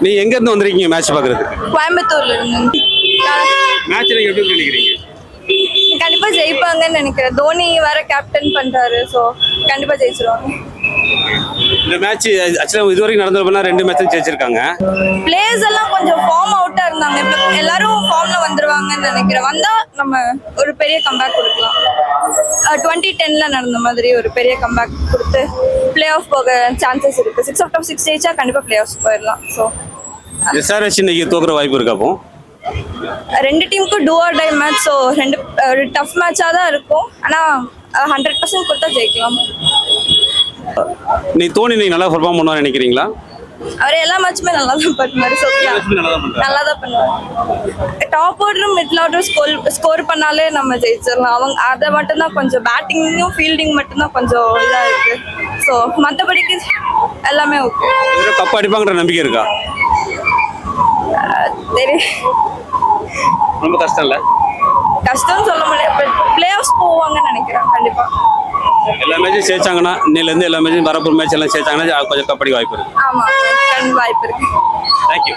நீ எங்க இருந்து வந்திருக்கீங்க மேட்ச் பாக்குறதுக்கு? கோயம்புத்தூர்ல இருந்து. மேட்ச் நீங்க எப்படி நினைக்கிறீங்க? கண்டிப்பா ஜெயிப்பாங்கன்னு நினைக்கிறேன். தோனி வேற கேப்டன் பண்றாரு, சோ கண்டிப்பா ஜெயிச்சிருவாங்க. இந்த மேட்ச் ஆக்சுவலா இதுவரைக்கும் நடந்ததுனா 2 மேட்ச் ஜெயிச்சிருக்காங்க. பிளேயர்ஸ் எல்லாம் கொஞ்சம் ஃபார்ம் அவுட்டா இருந்தாங்க. இப்போ எல்லாரும் ஃபார்ம்ல வந்துருவாங்கன்னு நினைக்கிறேன். வந்தா நம்ம ஒரு பெரிய கம்பேக் கொடுக்கலாம். 2010ல நடந்த மாதிரி ஒரு பெரிய கம்பேக் கொடுத்து பிளே ஆஃப் போக சான்சஸ் இருக்கு. 6 out of 6 ஜெயிச்சா கண்டிப்பா பிளே ஆஃப் போயிடலாம். ஸோ எஸ்ஆர்எச் இன்னைக்கு தோக்குற வாய்ப்பு இருக்கா? அப்போ ரெண்டு டீமுக்கும் do or die match. So ஒரு டஃப் மேட்சாக தான் இருக்கும். ஆனால் 100% கொடுத்தா ஜெயிக்கலாம். நீ தோனி நீங்க நல்லா பெர்ஃபார்ம் பண்ணுவான்னு நினைக்கிறீங்களா? அவர் எல்லா மேட்சுமே நல்லா தான் பண்ணுவாரு. ஸோ நல்லா தான் பண்ணுவார். டாப் ஆர்டரும் மிடில் ஆர்டரும் ஸ்கோர் பண்ணாலே நம்ம ஜெயிச்சிடலாம். அவங்க அதை மட்டும்தான் கொஞ்சம் பேட்டிங்கும் ஃபீல்டிங் மட்டும்தான் கொஞ்சம் இதாக இருக்கு. ஸோ மற்றபடிக்கு எல்லாமே ஓகே. கப் அடிப்பாங்கன்ற நம்பிக்கை இருக்கா? ரொம்ப கஷ்டம் இல்ல? கஷ்டம்னு சொல்ல முடியாது. பிளே ஆஃப்ஸ் போவாங்கன்னு நினைக்கிறேன். கண்டிப்பா எல்லா மேட்சும் சேர்த்தாங்கன்னா, இன்னிலேருந்து எல்லா மேட்சும் வரப்போகிற மேட்ச் எல்லாம் சேர்த்தாங்கன்னா கொஞ்சம் கப்படி வாய்ப்பு இருக்கு. ஆமாம், வாய்ப்பு இருக்கு. தேங்க்யூ.